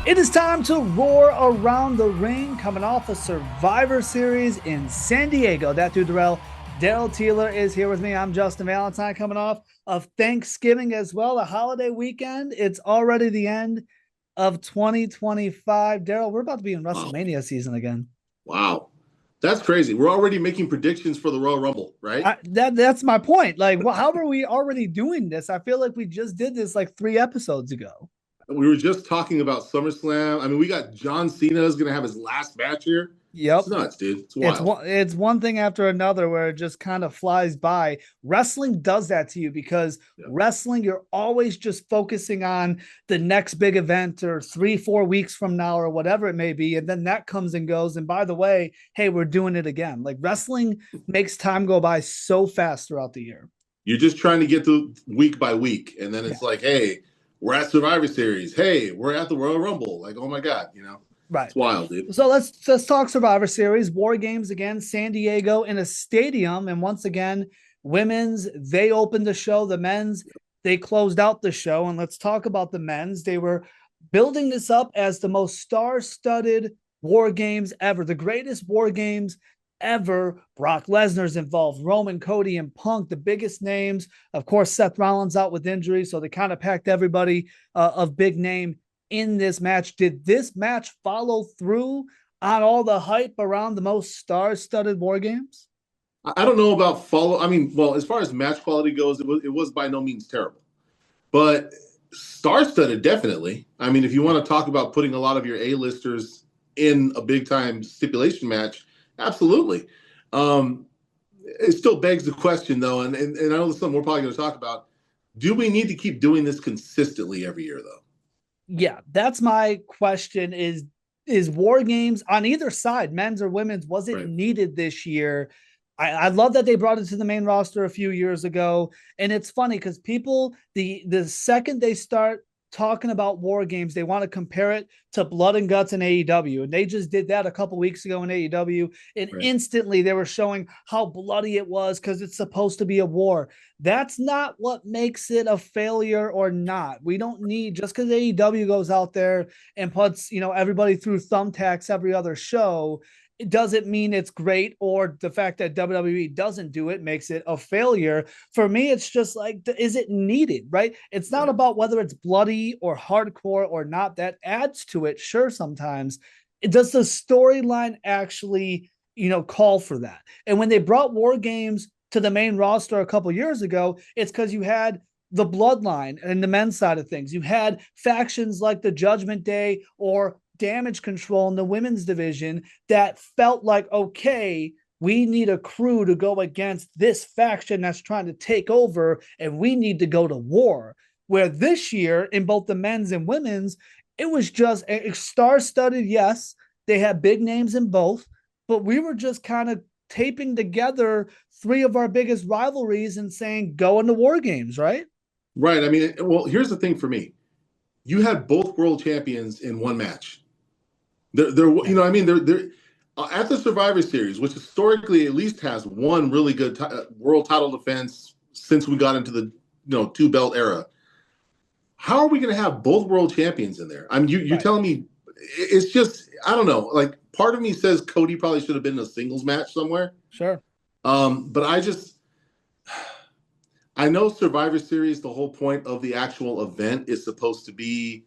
It is time to roar around the ring, coming off a Survivor Series in San Diego. That dude, Daryl Taylor is here with me. I'm Justin Valentine, coming off of Thanksgiving as well, a holiday weekend. It's already the end of 2025. Daryl, we're about to be in Wow. WrestleMania season again. Wow. That's crazy. We're already making predictions for the Royal Rumble, right? That's my point. Like, well, how are we already doing this? I feel like we just did this like 3 episodes ago. We were just talking about SummerSlam. I mean, we got John Cena is going to have his last match here. It's Yep. nuts, dude. It's It's wild. one thing after another where it just kind of flies by. Wrestling does that to you because Yeah. wrestling, you're always just focusing on the next big event or 3-4 weeks from now or whatever it may be, and then that comes and goes. And by the way, hey, we're doing it again. Like, wrestling makes time go by so fast throughout the year. You're just trying to get through week by week. And then Yeah. it's like, hey, we're at Survivor Series. Hey, we're at the Royal Rumble. Like, oh my God, Right. it's wild, dude. So let's talk Survivor Series, War Games again, San Diego in a stadium, and once again, women's they opened the show, the men's they closed out the show, and let's talk about the men's. They were building this up as the most star-studded War Games ever, the greatest War Games ever. Brock Lesnar's involved, Roman, Cody, and Punk, the biggest names. Of course, Seth Rollins out with injury, so they kind of packed everybody of big name in this match. Did this match follow through on all the hype around the most star-studded War Games? I don't know about follow. I mean, well, as far as match quality goes, it was by no means terrible. But star-studded, definitely. I mean, if you want to talk about putting a lot of your A-listers in a big-time stipulation match, absolutely. Um, it still begs the question, though, and I know this is something we're probably going to talk about. Do we need to keep doing this consistently every year, though? Yeah, that's my question is War Games on either side, men's or women's, was it Right. needed this year? I love that they brought it to the main roster a few years ago. And it's funny because people, the second they start talking about War Games, they want to compare it to Blood and Guts in AEW. And they just did that a couple weeks ago in AEW. And Right. instantly they were showing how bloody it was because it's supposed to be a war. That's not what makes it a failure or not. We don't need, just because AEW goes out there and puts, everybody through thumbtacks every other show, it doesn't mean it's great, or the fact that WWE doesn't do it makes it a failure. For me, it's just like, is it needed, right? It's not Right. about whether it's bloody or hardcore or not. That adds to it, sure, sometimes. Does the storyline actually, call for that? And when they brought War Games to the main roster a couple years ago, it's because you had the bloodline and the men's side of things. You had factions like the Judgment Day or Damage Control in the women's division that felt like, okay, we need a crew to go against this faction that's trying to take over, and we need to go to war. Where this year, in both the men's and women's, it was just star-studded. Yes, they had big names in both, but we were just kind of taping together three of our biggest rivalries and saying, go into War Games, right? Right. I mean, well, here's the thing for me. You had both world champions in one match. I mean, they're at the Survivor Series, which historically at least has one really good world title defense since we got into the two belt era. How are we going to have both world champions in there? I mean, you're Right. telling me it's just I don't know. Like, part of me says Cody probably should have been in a singles match somewhere. Sure. But I know Survivor Series, the whole point of the actual event is supposed to be,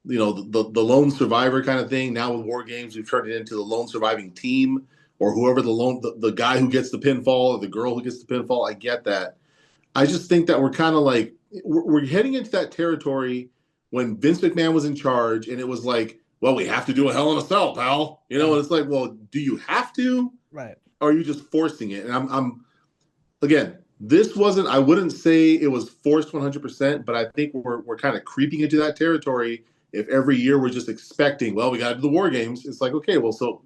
the lone survivor kind of thing. Now with War Games, we've turned it into the lone surviving team, or whoever the guy who gets the pinfall or the girl who gets the pinfall. I get that. I just think that we're kind of like we're heading into that territory when Vince McMahon was in charge, and it was like, well, we have to do a Hell in a Cell, pal. And it's like, well, do you have to? Right. Or are you just forcing it? And I'm again, this wasn't. I wouldn't say it was forced 100%, but I think we're kind of creeping into that territory. If every year we're just expecting, well, we got to do the War Games. It's like, okay, well, so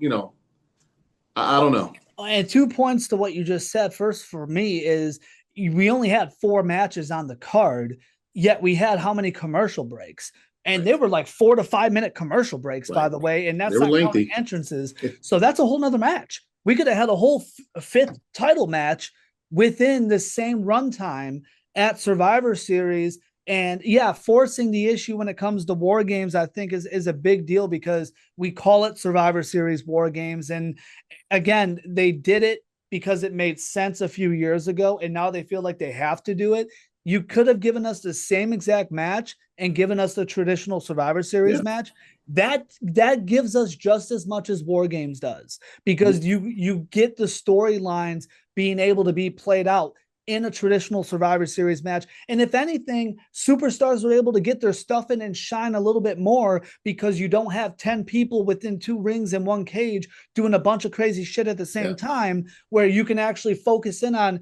I don't know. And 2 points to what you just said. First, for me, is we only had 4 matches on the card, yet we had how many commercial breaks? And Right. they were like 4 to 5 minute commercial breaks, by Right. the way. And They that's were not counting lengthy. entrances. So that's a whole nother match. We could have had a whole fifth title match within the same runtime at Survivor Series. And yeah, forcing the issue when it comes to war games, I think is a big deal because we call it Survivor Series war games. And again, they did it because it made sense a few years ago, and now they feel like they have to do it. You could have given us the same exact match and given us the traditional Survivor Series Yeah. match. That gives us just as much as War Games does because you get the storylines being able to be played out in a traditional Survivor Series match. And if anything, superstars are able to get their stuff in and shine a little bit more because you don't have 10 people within 2 rings in one cage doing a bunch of crazy shit at the same time, where you can actually focus in on,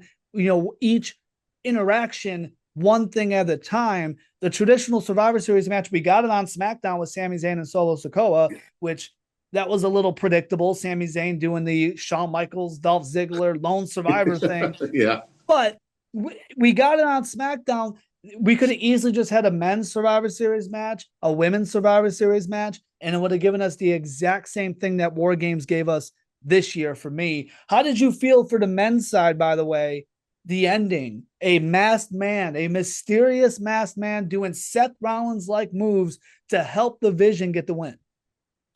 each interaction one thing at a time. The traditional Survivor Series match, we got it on SmackDown with Sami Zayn and Solo Sikoa, which that was a little predictable. Sami Zayn doing the Shawn Michaels, Dolph Ziggler, lone survivor thing. Yeah. But we got it on SmackDown. We could have easily just had a men's Survivor Series match, a women's Survivor Series match, and it would have given us the exact same thing that War Games gave us this year for me. How did you feel for the men's side, by the way? The ending, a masked man, a mysterious masked man doing Seth Rollins like moves to help the Vision get the win.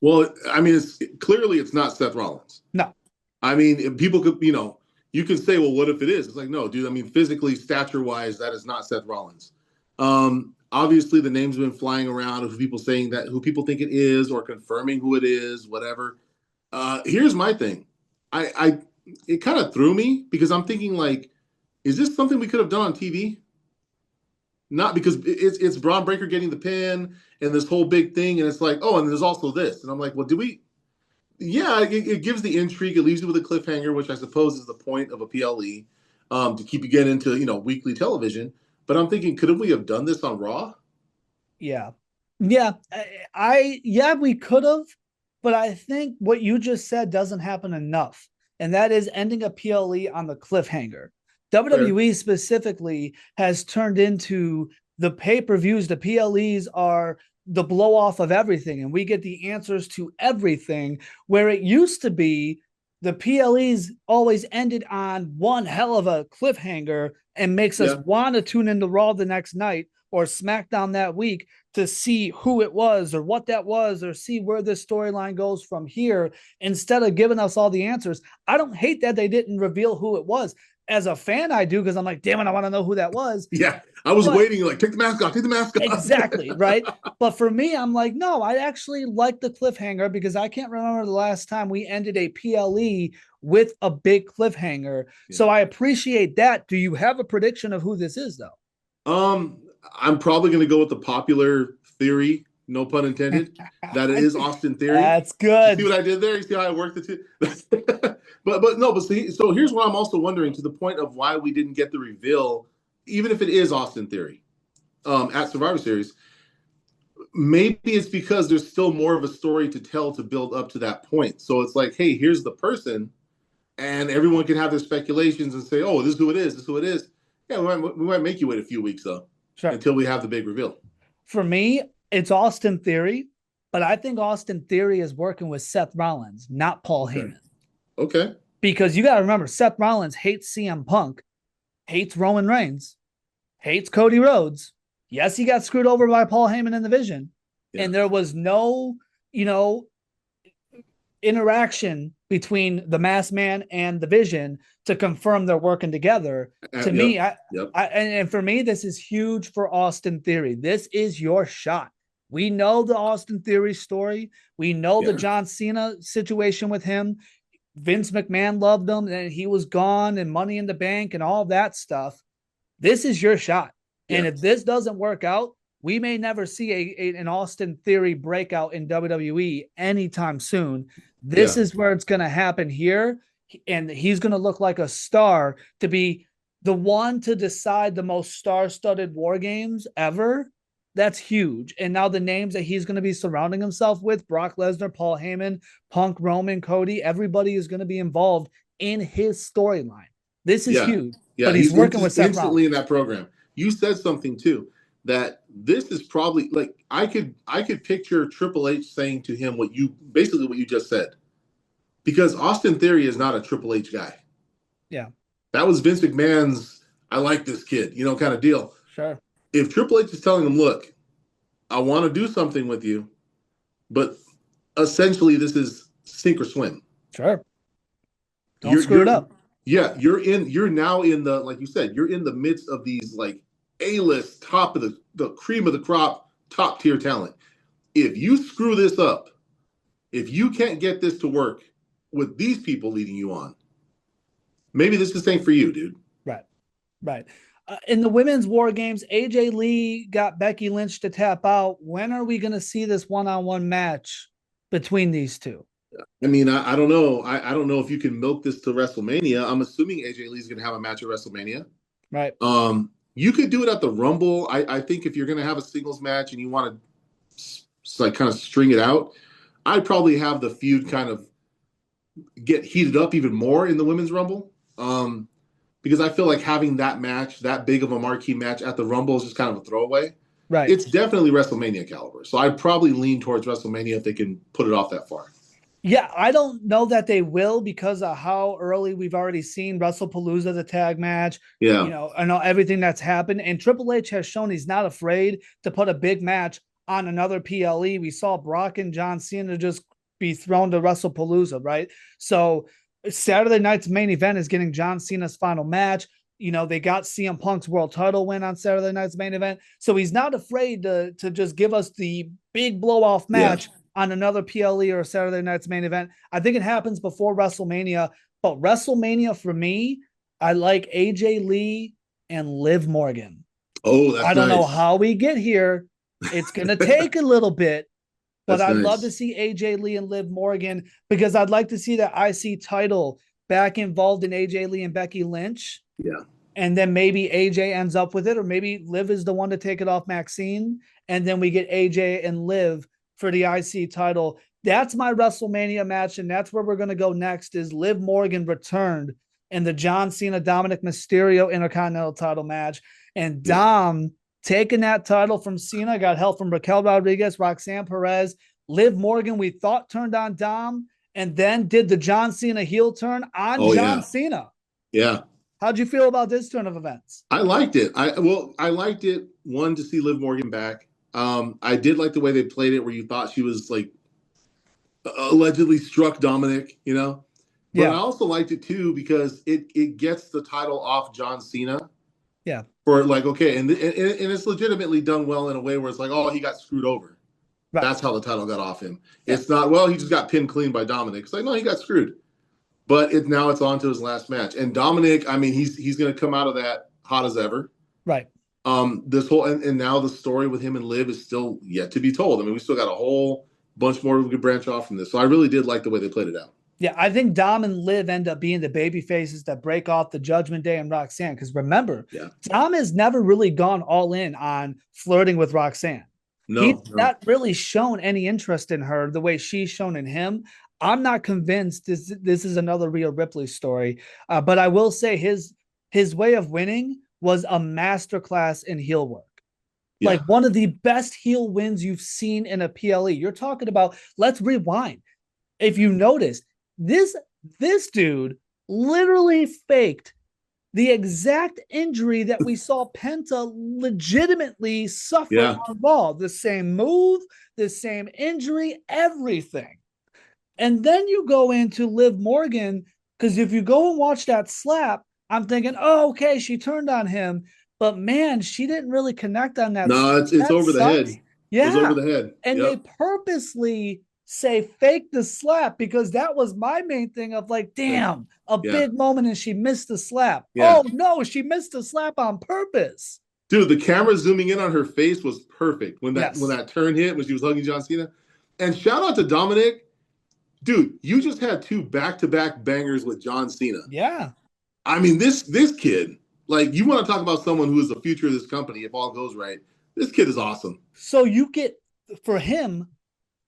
Well, I mean, it's not Seth Rollins. No. I mean, people could, you could say, well, what if it is? It's like, no, dude. I mean, physically, stature-wise, that is not Seth Rollins. Obviously, the name's been flying around of people saying that, who people think it is, or confirming who it is, whatever. Here's my thing. It kind of threw me because I'm thinking, like, is this something we could have done on TV? Not because it's Braun Breaker getting the pin and this whole big thing, and it's like, oh, and there's also this, and I'm like, well, do we? Yeah, it gives the intrigue. It leaves you with a cliffhanger, which I suppose is the point of a PLE, to keep you getting into weekly television. But I'm thinking, couldn't we have done this on Raw? Yeah, yeah, we could have, but I think what you just said doesn't happen enough, and that is ending a PLE on the cliffhanger. WWE specifically has turned into the pay-per-views. The PLEs are the blow off of everything, and we get the answers to everything. Where it used to be, the PLEs always ended on one hell of a cliffhanger and makes us want to tune into Raw the next night or SmackDown that week to see who it was or what that was or see where this storyline goes from here, instead of giving us all the answers. I don't hate that they didn't reveal who it was. As a fan, I do, because I'm like, damn it, I want to know who that was. Yeah, I was waiting, like, take the mask off, take the mask off. Exactly, right? But for me, I'm like, no, I actually like the cliffhanger because I can't remember the last time we ended a PLE with a big cliffhanger. Yeah. So I appreciate that. Do you have a prediction of who this is, though? I'm probably going to go with the popular theory, no pun intended, that it is Austin Theory. That's good. You see what I did there? You see how I worked the two? but see, so here's what I'm also wondering, to the point of why we didn't get the reveal, even if it is Austin Theory, at Survivor Series. Maybe it's because there's still more of a story to tell to build up to that point. So it's like, hey, here's the person, and everyone can have their speculations and say, oh, this is who it is, this is who it is. Yeah, we might make you wait a few weeks, though, until we have the big reveal. For me, it's Austin Theory, but I think Austin Theory is working with Seth Rollins, not Paul Heyman. Okay. Because you got to remember, Seth Rollins hates CM Punk, hates Roman Reigns, hates Cody Rhodes. Yes, he got screwed over by Paul Heyman in the Vision. Yeah. And there was no, interaction between the Masked Man and the Vision to confirm they're working together. To me, and for me, this is huge for Austin Theory. This is your shot. We know the Austin Theory story. We know the John Cena situation with him. Vince McMahon loved him, and he was gone, and Money in the Bank and all that stuff. This is your shot. And if this doesn't work out, we may never see an Austin Theory breakout in WWE anytime soon. This is where it's going to happen here. And he's going to look like a star, to be the one to decide the most star-studded war games ever. That's huge. And now the names that he's going to be surrounding himself with, Brock Lesnar, Paul Heyman, Punk, Roman, Cody, everybody is going to be involved in his storyline. This is huge. Yeah, but he's working with Seth instantly Rollins in that program. You said something too, that this is probably, like, I could picture Triple H saying to him what you just said, because Austin Theory is not a Triple H guy. Yeah, that was Vince McMahon's, I like this kid, kind of deal. Sure. if Triple H is telling him, look, I want to do something with you, but essentially this is sink or swim. Sure. Don't screw it You're up. yeah, you're now in the, like you said, you're in the midst of these like A-list, top of the cream of the crop, top tier talent. If you screw this up, if you can't get this to work with these people leading you on, maybe this just ain't for you, dude. Right. Right. In the women's war games, AJ Lee got Becky Lynch to tap out. When are we going to see this one-on-one match between these two? I mean, I don't know. I don't know if you can milk this to WrestleMania. I'm assuming AJ Lee's going to have a match at WrestleMania. Right. You could do it at the Rumble. I think if you're going to have a singles match and you want to like kind of string it out, I'd probably have the feud kind of get heated up even more in the women's Rumble. Because I feel like having that match, that big of a marquee match at the Rumble is just kind of a throwaway. Right. It's definitely WrestleMania caliber. So I'd probably lean towards WrestleMania if they can put it off that far. Yeah, I don't know that they will because of how early we've already seen WrestlePalooza, the tag match. Yeah. I know everything that's happened. And Triple H has shown he's not afraid to put a big match on another PLE. We saw Brock and John Cena just be thrown to WrestlePalooza, right? So Saturday night's main event is getting John Cena's final match. They got CM Punk's world title win on Saturday night's main event. So he's not afraid to just give us the big blow off match on another PLE or Saturday night's main event. I think it happens before WrestleMania, but WrestleMania for me, I like AJ Lee and Liv Morgan. Oh, that's I don't know nice. how we get here. It's going to take a little bit, but That's I'd nice. love to see AJ Lee and Liv Morgan because I'd like to see that IC title back involved in AJ Lee and Becky Lynch. Yeah. And then maybe AJ ends up with it, or maybe Liv is the one to take it off Maxxine. And then we get AJ and Liv for the IC title. That's my WrestleMania match. And that's where we're going to go next is Liv Morgan returned in the John Cena, Dominik Mysterio Intercontinental title match. And Dom taking that title from Cena, got help from Raquel Rodriguez, Roxanne Perez, Liv Morgan, we thought turned on Dom, and then did the John Cena heel turn on John Cena. Yeah. How'd you feel about this turn of events? I liked it. I liked it, one, to see Liv Morgan back. I did like the way they played it where you thought she was like allegedly struck Dominik, But I also liked it too because it gets the title off John Cena. Yeah. For like, okay, and it's legitimately done well in a way where it's like, oh, he got screwed over. Right. That's how the title got off him. Yeah. It's not, well, he just got pinned clean by Dominik. It's like, no, he got screwed. But now it's on to his last match. And Dominik, I mean, he's going to come out of that hot as ever. Right. This whole and now the story with him and Liv is still yet to be told. I mean, we still got a whole bunch more we could branch off from this. So I really did like the way they played it out. Yeah, I think Dom and Liv end up being the baby faces that break off the Judgment Day and Roxanne. Because remember, Dom has never really gone all in on flirting with Roxanne. He's not really shown any interest in her the way she's shown in him. I'm not convinced this is another Rhea Ripley story. But I will say his way of winning was a masterclass in heel work. Yeah. Like one of the best heel wins you've seen in a PLE. You're talking about, let's rewind. If you noticed, this dude literally faked the exact injury that we saw Penta legitimately suffer on Raw. The same move, the same injury, everything. And then you go into Liv Morgan, because if you go and watch that slap, I'm thinking, oh, okay, she turned on him. But man, she didn't really connect on that. No, it's over the head. Yeah. It's over the head. And they purposely say fake the slap because that was my main thing of like, damn, big moment and she missed the slap. Yeah. Oh no, she missed the slap on purpose. Dude, the camera zooming in on her face was perfect when that turn hit when she was hugging John Cena. And shout out to Dominik. Dude, you just had 2 back-to-back bangers with John Cena. Yeah. I mean, this kid, like, you want to talk about someone who is the future of this company if all goes right. This kid is awesome. So you get, for him,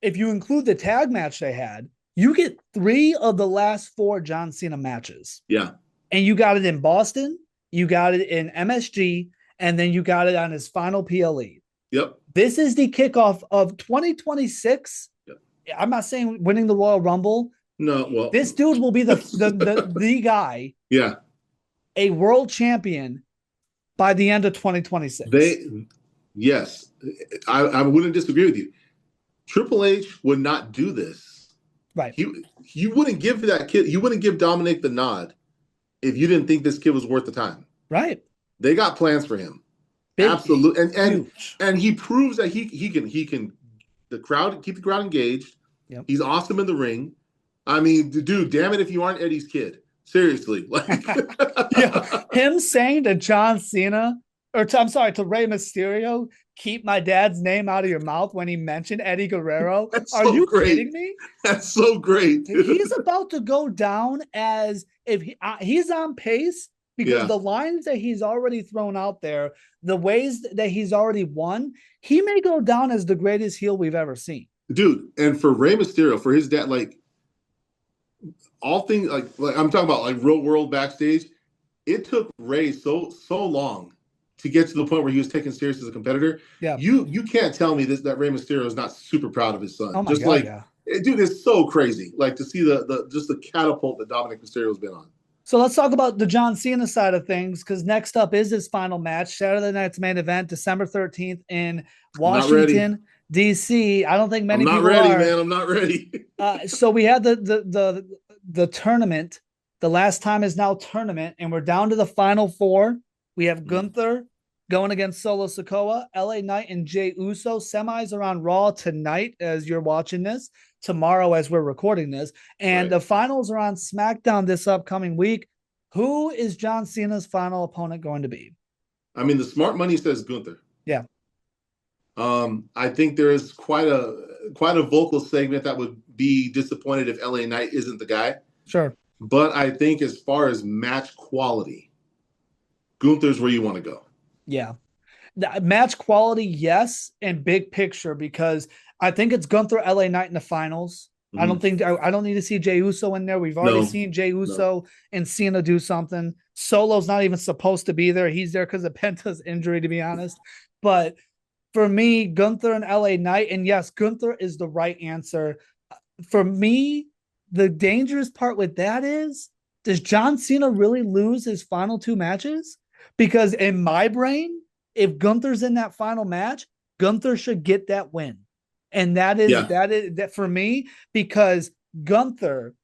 if you include the tag match they had, you get 3 of the last 4 John Cena matches. Yeah. And you got it in Boston, you got it in MSG, and then you got it on his final PLE. Yep. This is the kickoff of 2026. Yep. I'm not saying winning the Royal Rumble. No, well. This dude will be the guy. Yeah. A world champion by the end of 2026. Yes, I wouldn't disagree with you. Triple H would not do this. Right. You wouldn't give that kid, you wouldn't give Dominik the nod if you didn't think this kid was worth the time. Right. They got plans for him. Big, Absolutely. huge. And he proves that he can keep the crowd engaged. Yep. He's awesome in the ring. I mean, dude, damn it if you aren't Eddie's kid. Seriously. Like yeah. Him saying to John Cena, to Rey Mysterio, keep my dad's name out of your mouth when he mentioned Eddie Guerrero. Are you kidding me? That's so great. He's about to go down as if he's on pace because the lines that he's already thrown out there, the ways that he's already won, he may go down as the greatest heel we've ever seen. Dude, and for Rey Mysterio, for his dad, like all things like I'm talking about like real world backstage, it took Rey so long to get to the point where he was taken serious as a competitor. Yeah. You can't tell me that Rey Mysterio is not super proud of his son. Oh my God, dude, it's so crazy. Like to see the catapult that Dominik Mysterio's been on. So let's talk about the John Cena side of things, because next up is his final match, Saturday night's main event, December 13th in Washington, D.C. I don't think many people are. I'm not ready, man. I'm not ready. So we had the tournament. The last time is now tournament, and we're down to the final four. We have Gunther going against Solo Sikoa, LA Knight, and Jey Uso. Semis are on Raw tonight as you're watching this, tomorrow as we're recording this. And the finals are on SmackDown this upcoming week. Who is John Cena's final opponent going to be? I mean, the smart money says Gunther. Yeah. I think there is quite a vocal segment that would be disappointed if LA Knight isn't the guy. Sure. But I think as far as match quality, Gunther's where you want to go. Yeah. The match quality, yes, and big picture, because I think it's Gunther, LA Knight in the finals. Mm-hmm. I don't need to see Jey Uso in there. We've already seen Jey Uso and Cena do something. Solo's not even supposed to be there. He's there because of Penta's injury, to be honest. But for me, Gunther and LA Knight, and yes, Gunther is the right answer. For me, the dangerous part with that is, does John Cena really lose his final two matches? Because in my brain, if Gunther's in that final match, Gunther should get that win. And that is for me, because Gunther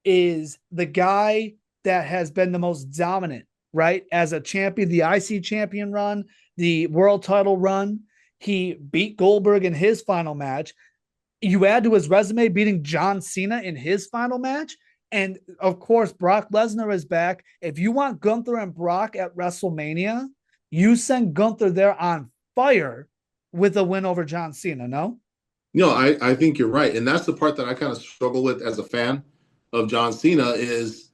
is the guy that has been the most dominant, right? As a champion, the IC champion run, the world title run. He beat Goldberg in his final match. You add to his resume beating John Cena in his final match. And of course, Brock Lesnar is back. If you want Gunther and Brock at WrestleMania, you send Gunther there on fire with a win over John Cena, no? No, I think you're right. And that's the part that I kind of struggle with as a fan of John Cena is,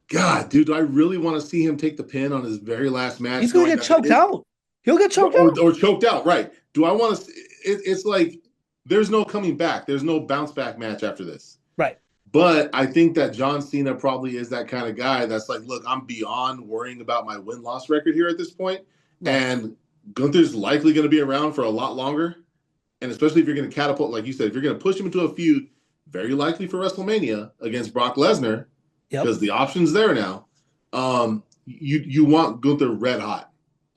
God, dude, do I really want to see him take the pin on his very last match? He's going to get choked out. He'll get choked out. Or choked out, right. Do I want to it's like there's no coming back. There's no bounce back match after this. Right. But I think that John Cena probably is that kind of guy that's like, look, I'm beyond worrying about my win-loss record here at this point. Right. And Gunther's likely going to be around for a lot longer. And especially if you're going to catapult, like you said, if you're going to push him into a feud, very likely for WrestleMania against Brock Lesnar, because the option's there now. You want Gunther red hot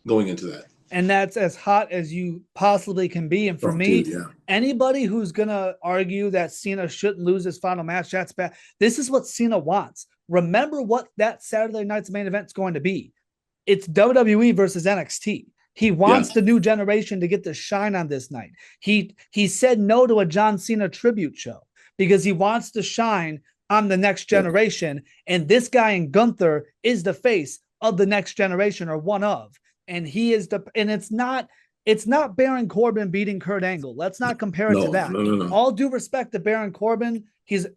going into that. And that's as hot as you possibly can be. And for me, anybody who's going to argue that Cena shouldn't lose his final match, that's bad. This is what Cena wants. Remember what that Saturday night's main event is going to be. It's WWE versus NXT. He wants the new generation to get the shine on this night. He said no to a John Cena tribute show because he wants to shine on the next generation. And this guy in Gunther is the face of the next generation, or one of. And he is it's not Baron Corbin beating Kurt Angle. Let's not compare it to that. No. All due respect to Baron Corbin. He's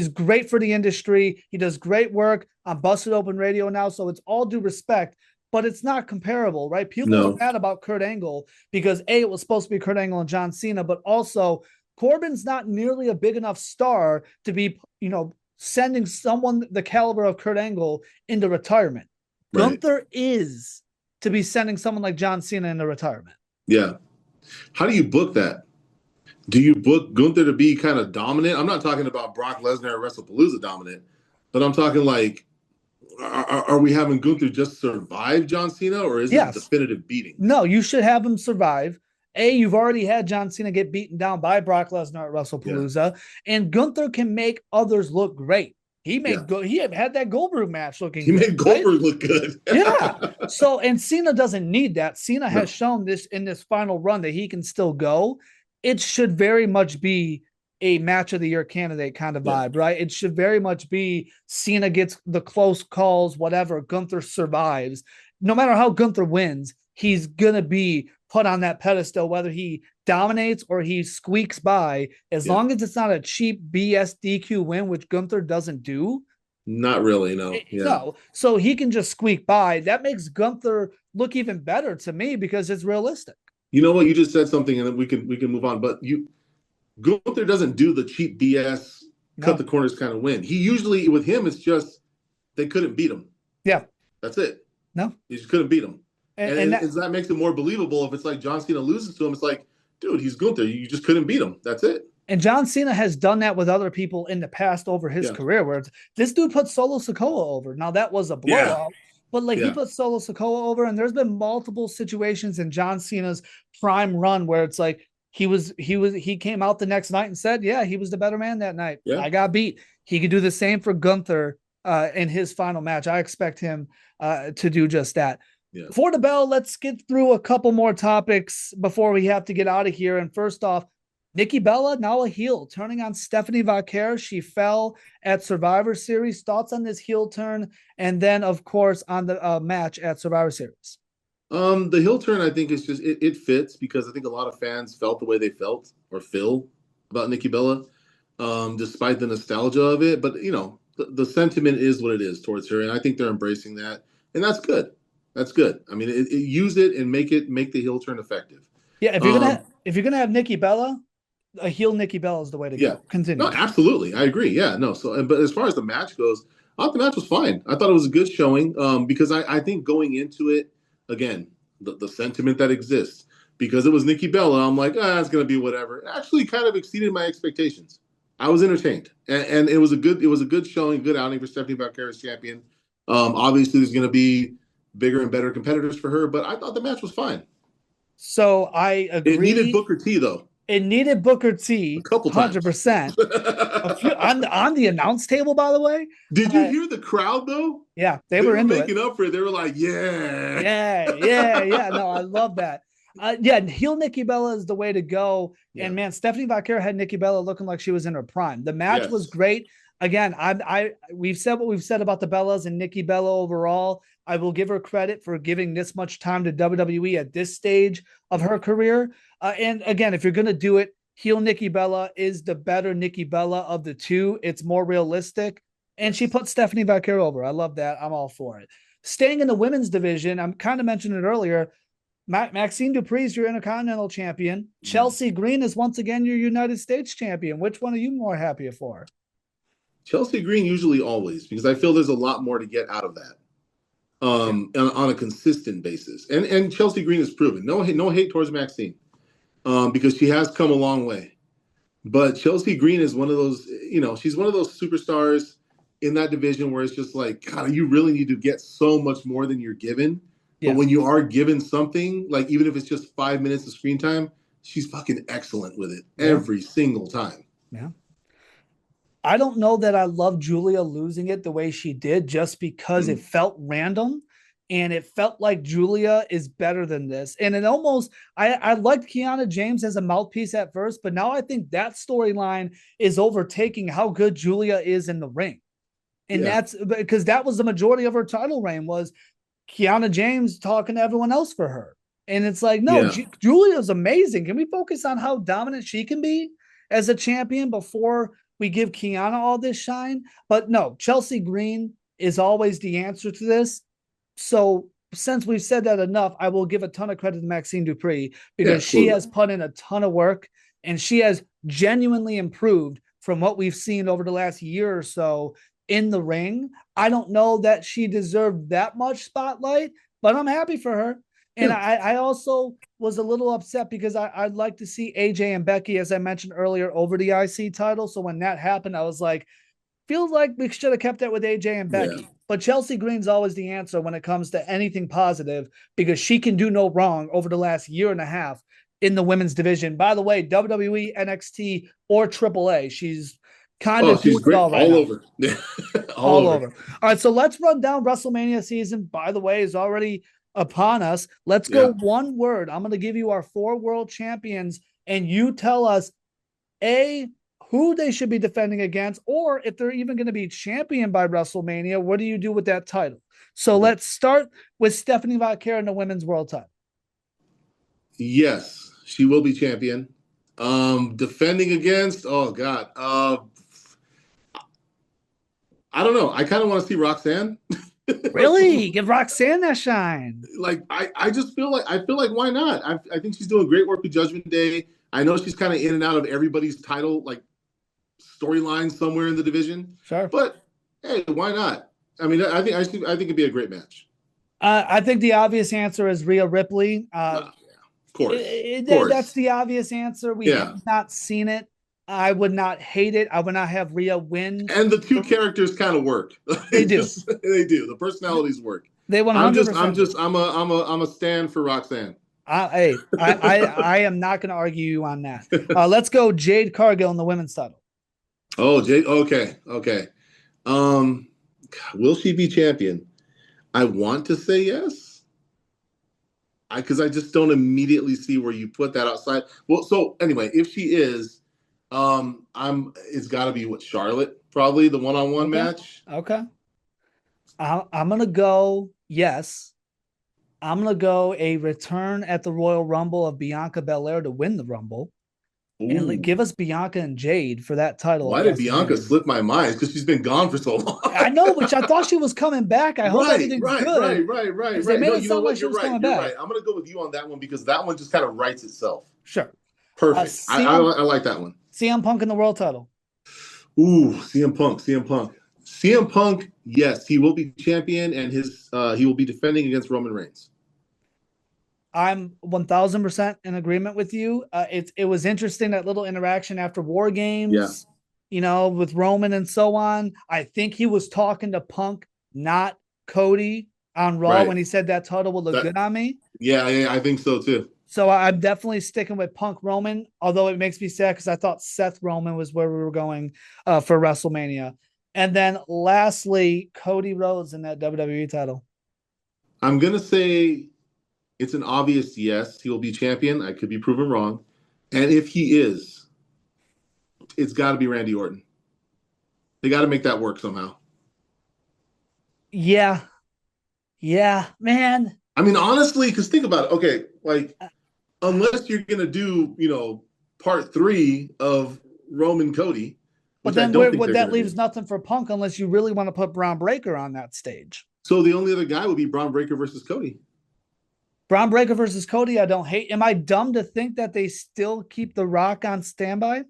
great for the industry. He does great work on Busted Open Radio now. So it's all due respect, but it's not comparable, right? People are mad about Kurt Angle because it was supposed to be Kurt Angle and John Cena, but also Corbin's not nearly a big enough star to be, sending someone the caliber of Kurt Angle into retirement. Right. Gunther is to be sending someone like John Cena into retirement. Yeah. How do you book that? Do you book Gunther to be kind of dominant? I'm not talking about Brock Lesnar or WrestlePalooza dominant, but I'm talking like are we having Gunther just survive John Cena, or is this a Yes. definitive beating? No, you should have him survive. You've already had John Cena get beaten down by Brock Lesnar at Yeah, WrestlePalooza, and Gunther can make others look great. yeah. He had that Goldberg match looking He good, made right? Goldberg look good. Yeah. So, and Cena doesn't need that. Cena has No. shown this in this final run that he can still go. It should very much be a match of the year candidate kind of Yeah. vibe, right? It should very much be Cena gets the close calls, whatever. Gunther survives. No matter how Gunther wins, he's going to be put on that pedestal, whether he dominates or he squeaks by, as long as it's not a cheap BS DQ win, which Gunther doesn't do. Not really, no. Yeah. No, so he can just squeak by. That makes Gunther look even better to me because it's realistic. You know what? You just said something, and then we can move on. But Gunther doesn't do the cheap BS cut the No, corners kind of win. He usually with him it's just they couldn't beat him. yeah, That's it. no, He just couldn't beat him. and That makes it more believable if it's like John Cena loses to him. It's like, dude, he's Gunther. You just couldn't beat him. That's it. and John Cena has done that with other people in the past over his Yeah. career, where this dude put Solo Sikoa over. Now that was a blowout, but like he Yeah. put Solo Sikoa over, and there's been multiple situations in John Cena's prime run where it's like he came out the next night and said, yeah, he was the better man that night. Yeah. I got beat. He could do the same for Gunther in his final match. I expect him to do just that. Yeah. For the bell, let's get through a couple more topics before we have to get out of here. And first off, Nikki Bella, now a heel, turning on Stephanie Vaquer. She fell at Survivor Series. Thoughts on this heel turn? And then, of course, on the match at Survivor Series. The heel turn, I think, is just it fits because I think a lot of fans felt the way they felt or feel about Nikki Bella, despite the nostalgia of it. But the sentiment is what it is towards her, and I think they're embracing that, and that's good. That's good. I mean, use it and make the heel turn effective. Yeah, if you're gonna have Nikki Bella, a heel Nikki Bella is the way to go. Continue. No, absolutely, I agree. Yeah, no. So, but as far as the match goes, I thought the match was fine. I thought it was a good showing because I think going into it, again, the sentiment that exists because it was Nikki Bella, I'm like, it's gonna be whatever. It actually kind of exceeded my expectations. I was entertained, and it was a good showing, good outing for Stephanie Vaquer as champion. Obviously, there's gonna be bigger and better competitors for her, but I thought the match was fine. So I agree. It needed Booker T though. It needed Booker T a couple times. 100%. On the announce table, by the way. Did you hear the crowd though? Yeah, they were into making up for it. They were like, yeah. No, I love that. Heel Nikki Bella is the way to go. Yeah. And man, Stephanie Vaquer had Nikki Bella looking like she was in her prime. The match was great. Again, we've said what we've said about the Bellas and Nikki Bella overall. I will give her credit for giving this much time to WWE at this stage of her career. And again, if you're going to do it, heel Nikki Bella is the better Nikki Bella of the two. It's more realistic. And she put Stephanie Vaquer over. I love that. I'm all for it. Staying in the women's division, I'm kind of mentioned it earlier. Maxxine Dupri is your Intercontinental Champion. Chelsea Green is once again your United States Champion. Which one are you more happy for? Chelsea Green usually always, because I feel there's a lot more to get out of that. On a consistent basis. And Chelsea Green has proven. No hate towards Maxxine. Because she has come a long way. But Chelsea Green is one of those, she's one of those superstars in that division where it's just like, God, you really need to get so much more than you're given. Yeah. But when you are given something, like even if it's just 5 minutes of screen time, she's fucking excellent with it every single time. Yeah. I don't know that I love Julia losing it the way she did just because it felt random. And it felt like Julia is better than this. And it almost, I liked Kiana James as a mouthpiece at first, but now I think that storyline is overtaking how good Julia is in the ring. And that's because that was the majority of her title reign was Kiana James talking to everyone else for her. And it's like, no, Julia's amazing. Can we focus on how dominant she can be as a champion before we give Kiana all this shine? But no, Chelsea Green is always the answer to this. So since we've said that enough, I will give a ton of credit to Maxxine Dupri because she has put in a ton of work and she has genuinely improved from what we've seen over the last year or so in the ring. I don't know that she deserved that much spotlight, but I'm happy for her. And I also was a little upset because I'd like to see AJ and Becky, as I mentioned earlier, over the IC title. So when that happened, I was like, feels like we should have kept that with AJ and Becky. But Chelsea Green's always the answer when it comes to anything positive because she can do no wrong over the last year and a half in the women's division. By the way, WWE, NXT, or AAA, she's kind of she's doing it great all right all now. over. all over. All right, so let's run down WrestleMania season. By the way, is already upon us. Let's go one word. I'm going to give you our 4 world champions, and you tell us who they should be defending against, or if they're even going to be champion by WrestleMania. What do you do with that title? So let's start with Stephanie Vaquer in the women's world title. Yes, she will be champion. Defending against, oh God. I don't know. I kind of want to see Roxanne. Really? Give Roxanne that shine. Like, I just feel like, why not? I think she's doing great work with Judgment Day. I know she's kind of in and out of everybody's title, like, storyline somewhere in the division. Sure. But, hey, why not? I mean, I think it'd be a great match. I think the obvious answer is Rhea Ripley. Of course. That's the obvious answer. We have not seen it. I would not hate it. I would not have Rhea win. And the two characters kind of work. They do. They do. The personalities work. They 100%. I'm a stand for Roxanne. I am not going to argue you on that. Let's go Jade Cargill in the women's title. Oh, Jade. Okay. Will she be champion? I want to say yes. Because I just don't immediately see where you put that outside. Well, so anyway, if she is, it's got to be with Charlotte, probably the one-on-one match. Okay. I'm gonna go yes. I'm gonna go a return at the Royal Rumble of Bianca Belair to win the Rumble. Ooh. And give us Bianca and Jade for that title. Why did Bianca slip my mind? Because she's been gone for so long. I know, but I thought she was coming back. I hope everything's good. Right. They made no, it sound like she was coming back. Right. I'm going to go with you on that one because that one just kind of writes itself. Sure. Perfect. I like that one. CM Punk in the world title. Ooh, CM Punk, yes, he will be champion and he will be defending against Roman Reigns. I'm 1000% in agreement with you. It was interesting, that little interaction after War Games, with Roman and so on. I think he was talking to Punk, not Cody on Raw when he said that title will look good on me. Yeah, I think so too. So I'm definitely sticking with Punk Roman, although it makes me sad because I thought Seth Roman was where we were going for WrestleMania. And then lastly, Cody Rhodes in that WWE title. I'm going to say it's an obvious yes. He will be champion. I could be proven wrong. And if he is, it's got to be Randy Orton. They got to make that work somehow. Yeah, man. I mean, honestly, because think about it. Okay, like, unless you're going to do, part 3 of Roman Cody. But then that leaves nothing for Punk unless you really want to put Braun Breaker on that stage. So the only other guy would be Braun Breaker versus Cody. Braun Breaker versus Cody, I don't hate. Am I dumb to think that they still keep The Rock on standby?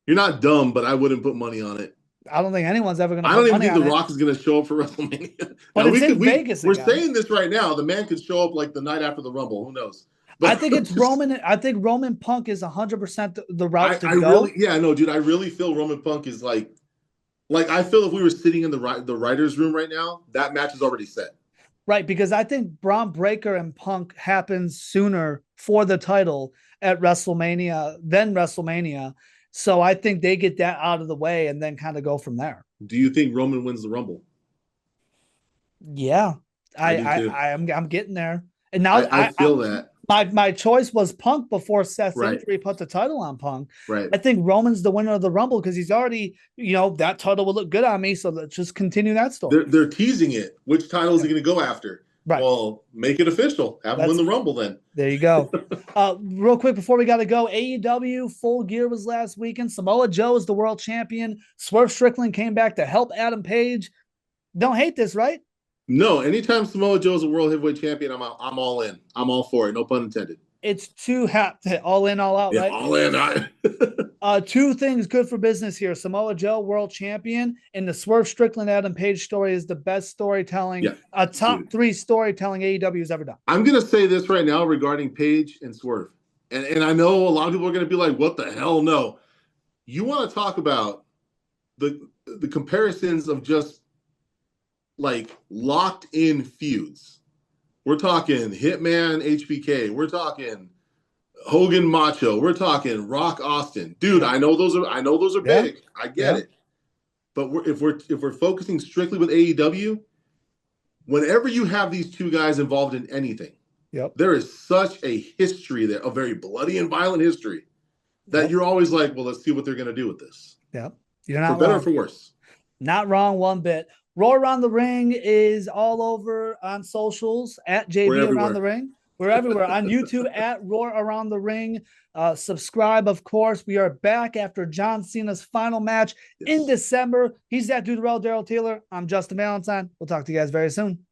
You're not dumb, but I wouldn't put money on it. I don't think anyone's ever going to. I don't even think The Rock is going to show up for WrestleMania. But it's in Vegas. We're saying this right now. The man could show up like the night after the Rumble. Who knows? But I think it's Roman. I think Roman Punk is 100% the route to go. Dude. I really feel Roman Punk is like I feel if we were sitting in the writers' room right now, that match is already set. Right, because I think Braun Breaker and Punk happens sooner for the title at WrestleMania than WrestleMania. So I think they get that out of the way and then kind of go from there. Do you think Roman wins the Rumble? Yeah, I'm getting there. And now I feel that. My choice was Punk before Seth's injury put the title on Punk. Right. I think Roman's the winner of the Rumble because he's already, that title will look good on me. So let's just continue that story. They're teasing it. Which title is he going to go after? Right. Well, make it official. Have him win the Rumble then. There you go. Real quick before we got to go, AEW Full Gear was last weekend. Samoa Joe is the world champion. Swerve Strickland came back to help Adam Page. Don't hate this, right? No, anytime Samoa Joe's a world heavyweight champion, I'm all in. I'm all for it. No pun intended. It's too hot to all in, all out, right? All in. Two things good for business here. Samoa Joe, world champion, and the Swerve Strickland Adam Page story is the best storytelling, top 3 storytelling AEW has ever done. I'm going to say this right now regarding Page and Swerve. And I know a lot of people are going to be like, what the hell? No. You want to talk about the comparisons of just like locked in feuds. We're talking Hitman HBK. We're talking Hogan Macho. We're talking Rock Austin. Dude, I know those are Yeah. big. I get it. But if we're focusing strictly with AEW, whenever you have these two guys involved in anything, there is such a history there, a very bloody and violent history, that you're always like, well, let's see what they're going to do with this. You're not for better wrong. or for worse. Not wrong one bit. Roar Around the Ring is all over on socials at JB Around the Ring. We're everywhere on YouTube at Roar Around the Ring. Subscribe, of course. We are back after John Cena's final match in December. He's that dude, Daryl Taylor. I'm Justin Valentine. We'll talk to you guys very soon.